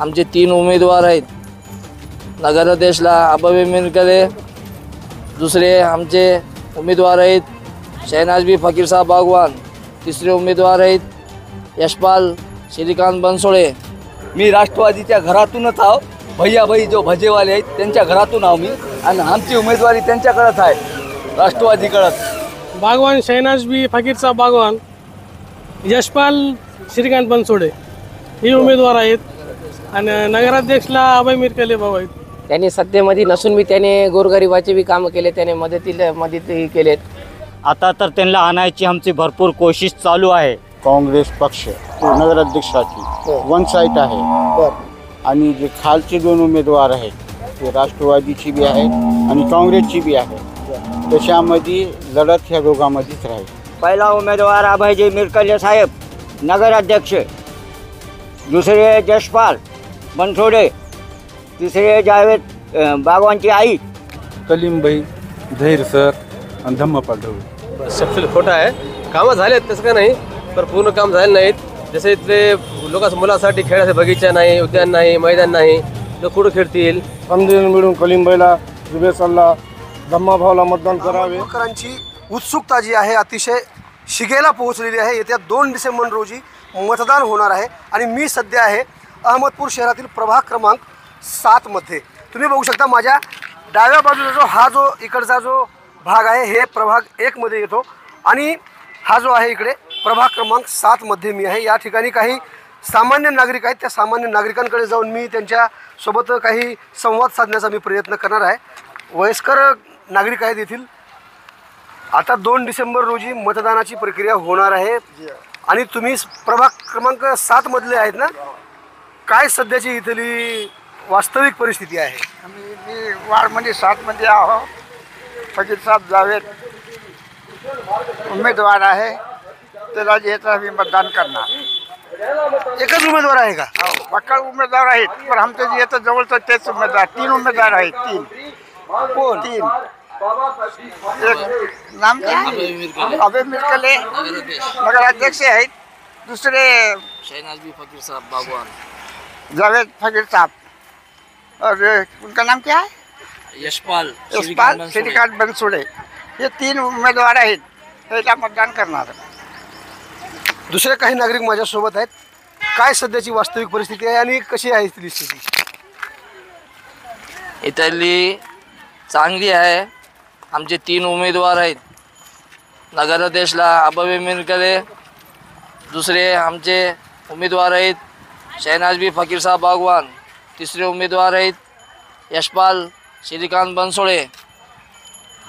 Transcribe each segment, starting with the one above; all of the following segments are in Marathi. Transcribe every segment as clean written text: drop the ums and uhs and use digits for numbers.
आमचे 3 उमेदवार आहेत। नगराध्यक्षला अभय मिरकले, दुसरे आमचे उमेदवार आहेत शहनाज बी फकीर साहब बागवान, तिसरे उमेदवार आहेत यशपाल श्रीकांत बनसोडे। मी राष्ट्रवादीच्या घरातूनच आहो। भैया भाई जो भजेवाले आहेत त्यांच्या घरातून आहो मी, आणि आमची उमेदवारी त्यांच्याकडेच आहे, राष्ट्रवादीकडेच। बागवान शहनाज बी फकीर साहब बागवान, यशपाल श्रीकांत बनसोडे हे उमेदवार आहेत आणि नगराध्यक्षला अभय मिरकले भाऊ आहेत। त्यांनी सत्तेमध्ये नसून मी त्याने गोरगरिबाचे बी कामं केले, त्याने मदतही केलेत। आता तर त्यांना आणायची आमची भरपूर कोशिश चालू आहे। काँग्रेस पक्ष नगराध्यक्षाची वन साईट आहे आणि जे खालचे 2 उमेदवार आहेत ते राष्ट्रवादीची बी आहेत आणि काँग्रेसची बी आहे। त्याच्यामध्ये लढत ह्या दोघांमध्येच राहील। पहिला उमेदवार अभयजी मिरकले साहेब नगराध्यक्ष, दुसरे यशपाल बनसोडे, तिसरे जावेद बागवानची आई कलीमबाई धैर सर आणि धम्मपाल ढवळे। शब्द खोटा आहे, कामं झालेत तसं का नाही, पण पूर्ण काम झाले नाहीत। जसे इथले मुलासाठी खेळाचे बगीचा नाही, उद्यान नाही, मैदान नाही, लोक कुठं खेळतील। समजून मिळून कलीमबाईला, जुबेसरला, धम्माभाऊला मतदान करावे। लोकांची उत्सुकता जी आहे अतिशय शिगेला पोहोचलेली आहे। येत्या 2 डिसेंबर रोजी मतदान होणार आहे आणि मी सध्या आहे अहमदपूर शहरातील प्रभाग क्रमांक 7 मध्ये। तुम्ही बघू शकता माझ्या डाव्या बाजूला हा जो इकडचा जो भाग आहे हे प्रभाग 1 मध्ये येतो आणि हा जो आहे इकडे प्रभाग क्रमांक 7 मध्ये मी आहे। या ठिकाणी काही सामान्य नागरिक आहेत, त्या सामान्य नागरिकांकडे जाऊन मी त्यांच्या सोबत काही संवाद साधण्याचा मी प्रयत्न करणार आहे। वयस्कर नागरिक आहेत येथील। आता 2 डिसेंबर रोजी मतदानाची प्रक्रिया होणार आहे आणि तुम्ही प्रभाग क्रमांक 7 मधले आहेत ना, काय सध्याची इथली वास्तविक परिस्थिती आहे? मी वार्डमध्ये 7 मध्ये आहो। फकीर साहब जावेद उमेदवार आहे, त्याला याचा मी मतदान करणार। एकच उमेदवार आहे का? पक्का उमेदवार आहेत, पण आमच्या जे येतं जवळचं तेच उमेदवार 3 उमेदवार आहेत। 3 कोण? 3 एक नाम अभय मिरकले नगराध्यक्ष आहेत, दुसरे शहनाज बी फकीर साहब बागवान, जावेद फकीर साहब और उनका नाम क्या है? यशपाल श्रीकांत बनसोडे। हे 3 उमेदवार आहेत, त्याला मतदान करणार। दुसरे काही नागरिक माझ्यासोबत आहेत। काय सध्याची वास्तविक परिस्थिती आहे आणि कशी आहे इथली स्थिती? इथली चांगली आहे। आमचे 3 उमेदवार आहेत। नगराध्यक्षला अभय मिरकले, दुसरे आमचे उमेदवार आहेत शहनाज बी फकीर साहब बागवान, तिसरे उमेदवार आहेत यशपाल श्रीकांत बनसोडे।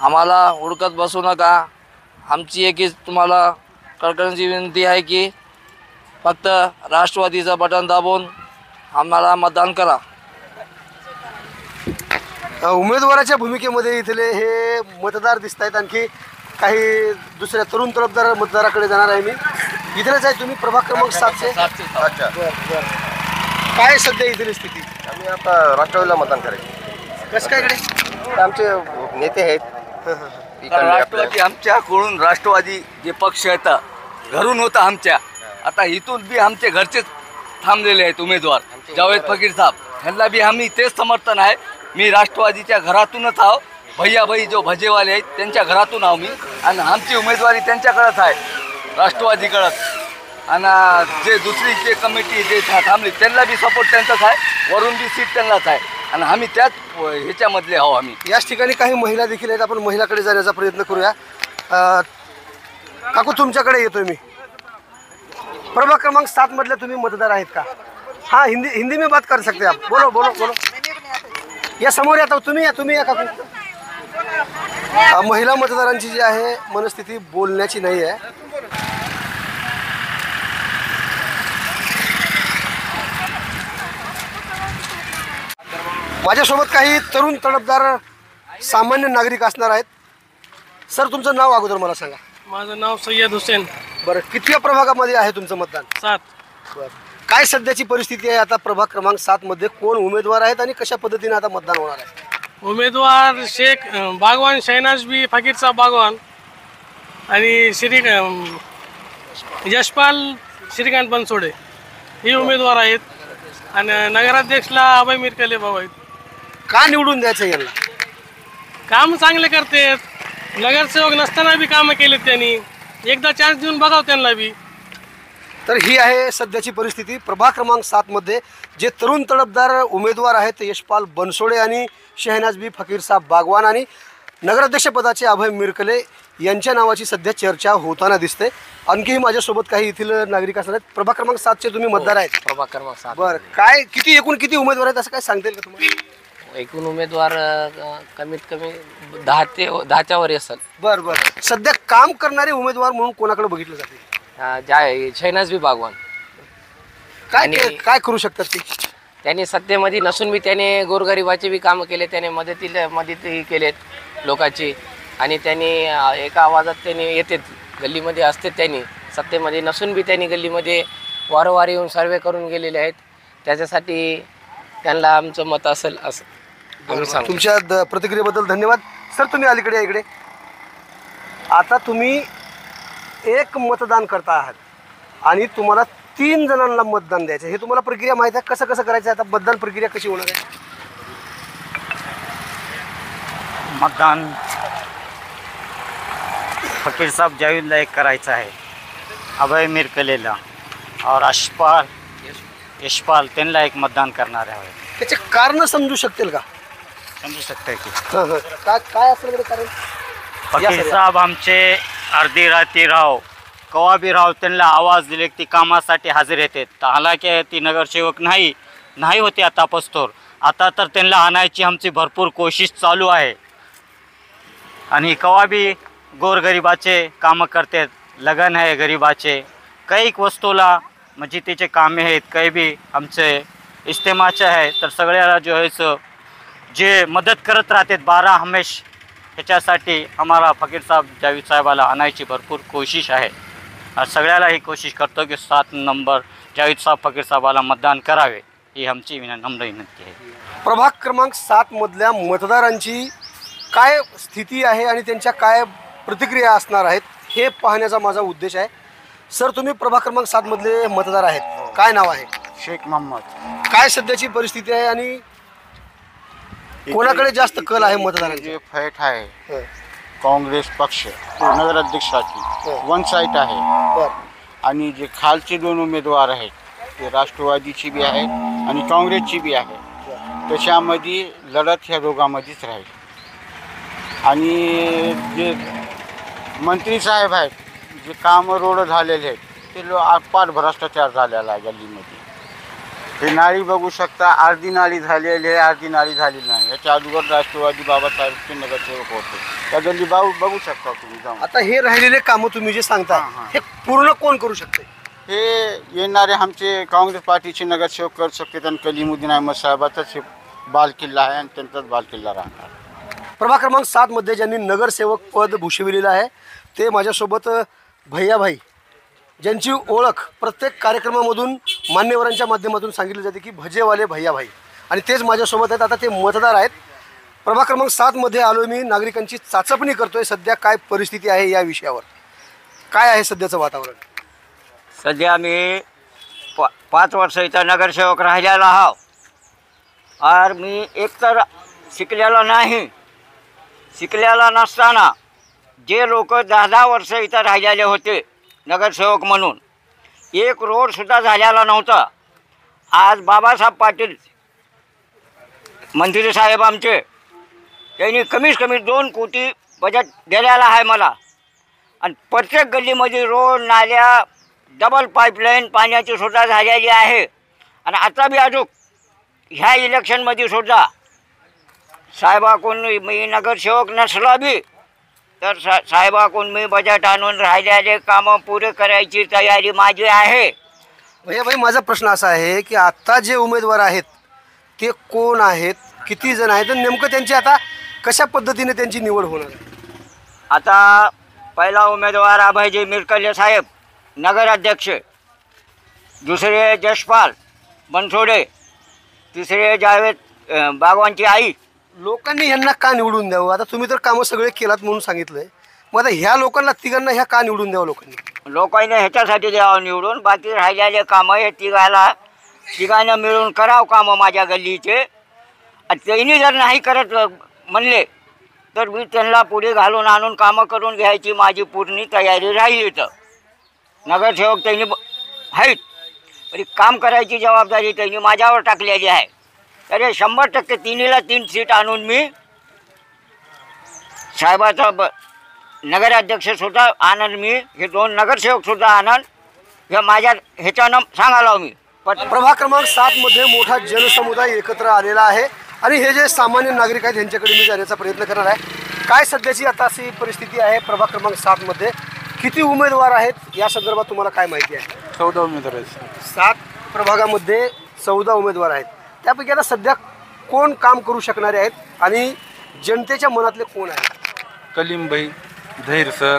आम्हाला हुडकत बसू नका। आमची एकच तुम्हाला कळकळीची विनंती आहे की फक्त राष्ट्रवादीचं बटन दाबून आम्हाला मतदान करा। उमेदवाराच्या भूमिकेमध्ये इथले हे मतदार दिसत आहेत। आणखी काही दुसऱ्या तरुण तडफदार मतदाराकडे जाणार आहे मी। इथलेच आहे तुम्ही प्रभाग क्रमांक 7चे? अच्छा, काय सध्या इथली स्थिती? आम्ही आता राष्ट्रवादीला मतदान करायचं। कसं काय इकडे? आमचे नेते आहेत राष्ट्रवादी आमच्याकडून, राष्ट्रवादी जे पक्ष येतं घरून होता आमच्या, आता इथून बी आमचे घरचेच थांबलेले आहेत उमेदवार जावेद फकीर साहब, ह्यांना बी आम्ही तेच समर्थन आहे। मी राष्ट्रवादीच्या घरातूनच आहो। भैया भाई जो भजेवाले आहेत त्यांच्या घरातून आहो मी, आणि आमची उमेदवारी त्यांच्याकडेच आहे, राष्ट्रवादीकडेच। आणि जे दुसरी जे कमिटी जे थांबली त्यांना बी सपोर्ट त्यांचाच आहे, वरून बी सीट त्यांनाच आहे, आणि आम्ही त्याच ह्याच्यामधले आहो। आम्ही याच ठिकाणी काही महिला देखील आहेत, आपण महिलाकडे जाण्याचा प्रयत्न करूया। काकू तुमच्याकडे येतोय मी। प्रभाग क्रमांक 7 मधले तुम्ही मतदार आहेत का? हाँ, हिंदी में बात कर सकते आप। बोलो बोलो बोलो। या समोर या, तुम्ही या काकू। महिला मतदारांची जी आहे मनस्थिती बोलण्याची नाही आहे। माझ्यासोबत काही तरुण तडफदार सामान्य नागरिक असणार आहेत। सर, तुमचं नाव अगोदर मला सांगा। माझं नाव सय्यद हुसेन। बरं, कितव्या प्रभागामध्ये आहे तुमचं मतदान? 7। बरं, काय सध्याची परिस्थिती आहे आता प्रभाग क्रमांक 7 मध्ये? कोण उमेदवार आहेत आणि कशा पद्धतीने आता मतदान होणार आहे? उमेदवार बागवान शहनाज बी फकीर साहब बागवान आणि यशपाल श्रीकांत बनसोडे हे उमेदवार आहेत आणि नगराध्यक्षला अभय मिरकले भाऊ आहेत. का निवडून द्यायचं यांना? काम चांगले करतात, नगरसेवक नसताना बी कामं केलेत त्यांनी, एकदा चान्स देऊन बघाव त्यांना बी. तर ही आहे सध्याची परिस्थिती. प्रभाग क्रमांक 7 मध्ये जे तरुण तडफदार उमेदवार आहेत यशपाल बनसोडे आणि शहनाज बी फकीरसाब बागवान आणि नगराध्यक्षपदाचे अभय मिरकले यांच्या नावाची सध्या चर्चा होताना दिसते. आणखीही माझ्यासोबत काही येथील नागरिक असणार आहेत. प्रभाग क्रमांक 7चे तुम्ही मतदार आहेत. प्रभाग क्रमांक 7. बरं, काय एकूण किती उमेदवार आहेत असं काय सांगता येईल का तुम्हाला? एकूण उमेदवार कमीत कमी 10च्या वर असेल. बरं बरं. सध्या काम करणारे उमेदवार म्हणून कोणाकडे बघितलं जाते? शहनाज बी बागवान. काय करू शकतात ते? त्यांनी सत्तेमध्ये नसून बी त्याने गोरगरिबाचे बी कामं केले, त्याने मदतही केलेत लोकांची. आणि त्यांनी एका आवाजात त्यांनी येते गल्लीमध्ये असते. त्यांनी सत्तेमध्ये नसून बी त्यांनी गल्लीमध्ये वारंवार येऊन सर्वे करून गेलेले आहेत. त्याच्यासाठी त्यांना आमचं मत असेल असं सांगतो. तुमच्या प्रतिक्रियेबद्दल धन्यवाद. सर तुम्ही अलीकडे इकडे आता तुम्ही एक मतदान करता आहात आणि तुम्हाला 3 जणांना मतदान द्यायचं. हे तुम्हाला प्रक्रिया माहीत आहे? कसं कसं करायचं आहे? आता मतदान प्रक्रिया कशी होणार आहे? मतदान फकीर साहब जावेदला एक करायचं आहे, अभय मिरकलेला और यशपाल त्यांना एक मतदान करणार आहे. त्याचे कारण समजू शकतील का? समजू शकते की काय असेल कारण? फकीर साहब आमचे अर्धी रात्री राव कवा बी राव त्यांना आवाज दिले ती कामासाठी हजर येतात. हालाकी ती नगरसेवक नाही होते आतापासून. आता तर त्यांना आणायची आमची भरपूर कोशिश चालू आहे. आणि कवा बी गोरगरिबाचे कामं करतात. लगन आहे गरिबाचे, काही वस्तूला म्हणजे त्याचे कामे आहेत, काही बी आमचे इस्तेमाचे आहे. तर सगळ्याला जो आहे जे मदत करत राहतात 12 हमेश. ह्याच्यासाठी आम्हाला फकीर साहब जावेद साहेबाला आणायची भरपूर कोशिश आहे. सगळ्याला ही कोशिश करतो की 7 नंबर जावेद साहब फकीर साहेबाला मतदान करावे, ही आमची नम्र विनंती आहे. प्रभाग क्रमांक 7 मधल्या मतदारांची काय स्थिती आहे आणि त्यांच्या काय प्रतिक्रिया असणार आहेत हे पाहण्याचा माझा उद्देश आहे. सर तुम्ही प्रभाग क्रमांक 7 मधले मतदार आहेत, काय नाव आहे? शेख मोहम्मद. काय सध्याची परिस्थिती आहे आणि कोणाकडे जास्त कल आहे मतदारांची? जे फाईट आहे काँग्रेस पक्ष नगराध्यक्षाची वन साईड आहे. आणि जे खालचे 2 उमेदवार आहेत ते राष्ट्रवादीची बी आहेत आणि काँग्रेसची बी आहे. त्याच्यामध्ये लढत ह्या दोघांमध्येच राहील. आणि जे मंत्री साहेब आहेत जे कामं रोड झालेले आहेत ते पार भ्रष्टाचार झालेला आहे गल्लीमध्ये. हे नाळी बघू शकता, अर्धी नाळी झालेली आहे, अर्धी नाळी झालेली नाही. याच्या अगोदर राष्ट्रवादी बाबासाहेबचे नगरसेवक होते, त्या गल्ली बघू शकता तुम्ही जाऊन. आता हे राहिलेले कामं तुम्ही जे सांगता हे पूर्ण कोण करू शकते? हे येणारे आमचे काँग्रेस पार्टीचे नगरसेवक करू शकते. आणि कलीमुद्दीन अहमद साहेबाचाच हे बालकिल्ला आहे आणि त्यांचाच बालकिल्ला राहणार. प्रभाग क्रमांक 7 मध्ये ज्यांनी नगरसेवक पद भूषविलेलं आहे ते माझ्यासोबत भैयाभाई, ज्यांची ओळख प्रत्येक कार्यक्रमामधून मान्यवरांच्या माध्यमातून सांगितली जाते की भजेवाले भैयाभाई, आणि तेच माझ्यासोबत आहेत. आता ते मतदार आहेत. प्रभाग क्रमांक 7 मध्ये आलो मी, नागरिकांची चाचपणी करतोय. सध्या काय परिस्थिती आहे या विषयावर, काय आहे सध्याचं वातावरण? सध्या मी 5 वर्ष इथं नगरसेवक राहिलेला आहो. और मी एकतर शिकलेला नाही. शिकलेला नसताना जे लोक 10-10 वर्ष इथं राहिलेले होते नगरसेवक म्हणून, एक रोडसुद्धा झालेला नव्हता. आज बाबासाहेब पाटील मंत्री साहेब आमचे, त्यांनी कमीत कमी 2 कोटी बजेट दिलेला आहे मला. आणि प्रत्येक गल्लीमध्ये रोड, नाल्या, डबल पाईपलाईन पाण्याची सुद्धा झालेली आहे. आणि आता बी अजून ह्या इलेक्शनमध्ये सुद्धा साहेबाकडून मी नगरसेवक नसला बी तर साहेबाकडून मी बजेट आणून राहिलेले कामं पुरे करायची तयारी माझी आहे. भैया माझा प्रश्न असा आहे की आता जे उमेदवार आहेत ते कोण आहेत, किती जण आहेत, नेमकं त्यांची आता कशा पद्धतीने त्यांची निवड होणार आहे? आता पहिला उमेदवार अभयजी मिरकले साहेब नगराध्यक्ष, दुसरे यशपाल बनसोडे, तिसरे जावेद बागवानची आई. लोकांनी ह्यांना का निवडून द्यावं? आता तुम्ही तर कामं सगळे केलात म्हणून सांगितलंय, मग आता ह्या लोकांना तिघांना ह्या का निवडून द्यावं लोकांनी? लोकांनी ह्याच्यासाठी द्यावं निवडून. बाकी राहिलेले कामं हे तिघाला तिघांना मिळून करावं कामं माझ्या गल्लीचे. आणि त्यांनी जर नाही करत म्हणले तर मी त्यांना पुढे घालून आणून कामं करून घ्यायची माझी पूर्ण तयारी राहील. इथं नगरसेवक त्यांनी आहेत, तरी काम करायची जबाबदारी त्यांनी माझ्यावर टाकलेली आहे. तरी 100% तिन्हीला 3 सीट आणून मी साहेबाचा नगराध्यक्षसुद्धा आणन, मी हे 2 नगरसेवकसुद्धा आणन. हे माझ्या ह्याच्यानं सांगायला मी. प्रभाग क्रमांक 7 मध्ये मोठा जनसमुदाय एकत्र आलेला आहे आणि हे जे सामान्य नागरिक आहेत यांच्याकडे मी जाण्याचा प्रयत्न करणार आहे. काय सध्याची आता अशी परिस्थिती आहे प्रभाग क्रमांक 7 मध्ये, किती उमेदवार आहेत या संदर्भात तुम्हाला काय माहिती आहे? 14 उमेदवार आहेत. 7 प्रभागामध्ये 14 उमेदवार आहेत. त्यापैकी आता सध्या कोण काम करू शकणारे आहेत आणि जनतेच्या मनातले कोण आहेत? कलीमबाई, धैर्य सर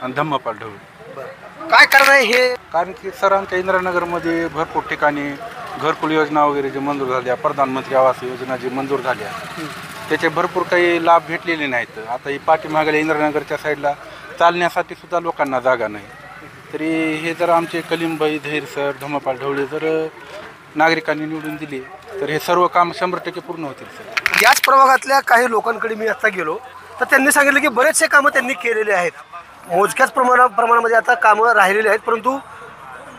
आणि धम्मपाल ढवळे. काय कारण आहे हे? कारण की सरांच्या इंदिरानगरमध्ये भरपूर ठिकाणी घरकुल योजना वगैरे जे मंजूर झाल्या, प्रधानमंत्री आवास योजना जी मंजूर झाल्या, त्याचे भरपूर काही लाभ भेटलेले नाहीत. आता ही पाठीमागल्या इंदिरानगरच्या साईडला चालण्यासाठी सुद्धा लोकांना जागा नाही. तरी हे जर आमचे कलीमबाई, धैर्य सर, धम्मपाल ढवळे जर नागरिकांनी निवडून दिली तर हे सर्व काम 100% पूर्ण होतील. सर, याच प्रभागातल्या काही लोकांकडे मी आता गेलो तर त्यांनी सांगितलं की बरेचसे कामं त्यांनी केलेले आहेत. मोजक्याच प्रमाणामध्ये आता कामं राहिलेली आहेत, परंतु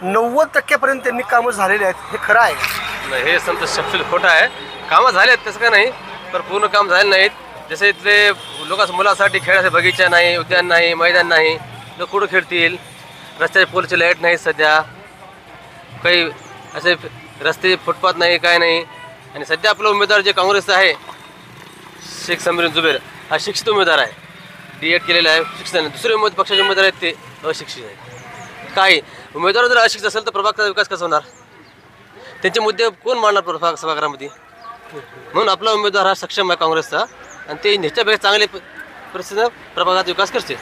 90% पर्यंत त्यांनी कामं झालेली आहेत. हे खरं आहे? नाही, हे संतोष शब्द खोटा आहे. कामं झालेत तसं का नाही, पण पूर्ण काम झाले नाहीत. जसे इथले मुलासाठी खेळाचे बगीचा नाही, उद्यान नाही, मैदान नाही. लोक कुठं खेळतील? रस्त्याचे पोलचे लाईट नाही सध्या, काही असे रस्ते फुटपाथ नाही, काय नाही. आणि सध्या आपला उमेदवार जे काँग्रेसचा आहे शेख समीर जुबेर हा शिक्षित उमेदवार आहे, D.Ed केलेला आहे, शिक्षित आहे. दुसरे पक्षाचे उमेदवार आहेत ते अशिक्षित आहेत. काही उमेदवार जर अशिक्षित असेल तर प्रभागाचा विकास कसा होणार? त्यांचे मुद्दे कोण मांडणार प्रभाग सभागृहामध्ये? म्हणून आपला उमेदवार हा सक्षम आहे काँग्रेसचा आणि ते ह्याच्यापेक्षा चांगले परिस्थितीनं प्रभागाचा विकास करते.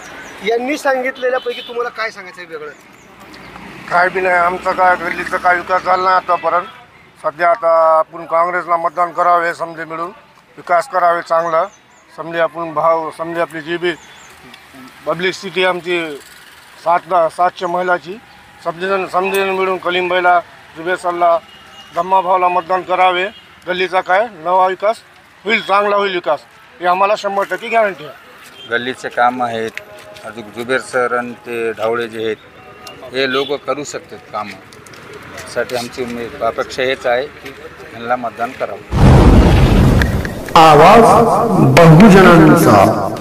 यांनी सांगितलेल्यापैकी तुम्हाला काय सांगायचं आहे वेगळं? काय बी नाही, आमचा काय गल्लीचा काय विकास झाला नाही आतापर्यंत. सध्या आता आपण काँग्रेसला मतदान करावे, समजे मिळून विकास करावे चांगला. समजे आपण समजे आपली जी बी पब्लिक सिटी आमची 700 महिलाची समजेन मिळून कलीमबाईला, जुबेर सरला, धम्माभाऊला मतदान करावे. गल्लीचा काय नवा विकास होईल, चांगला होईल विकास, हे आम्हाला 100% गॅरंटी आहे. गल्लीचे काम आहेत, अजून जुबेर सर आणि ते ढवळे जे आहेत हे लोक करू शकतात कामं. साठी आमची अपेक्षा हेच आहे की यांना मतदान करावं. आवाज बहुजनांचा.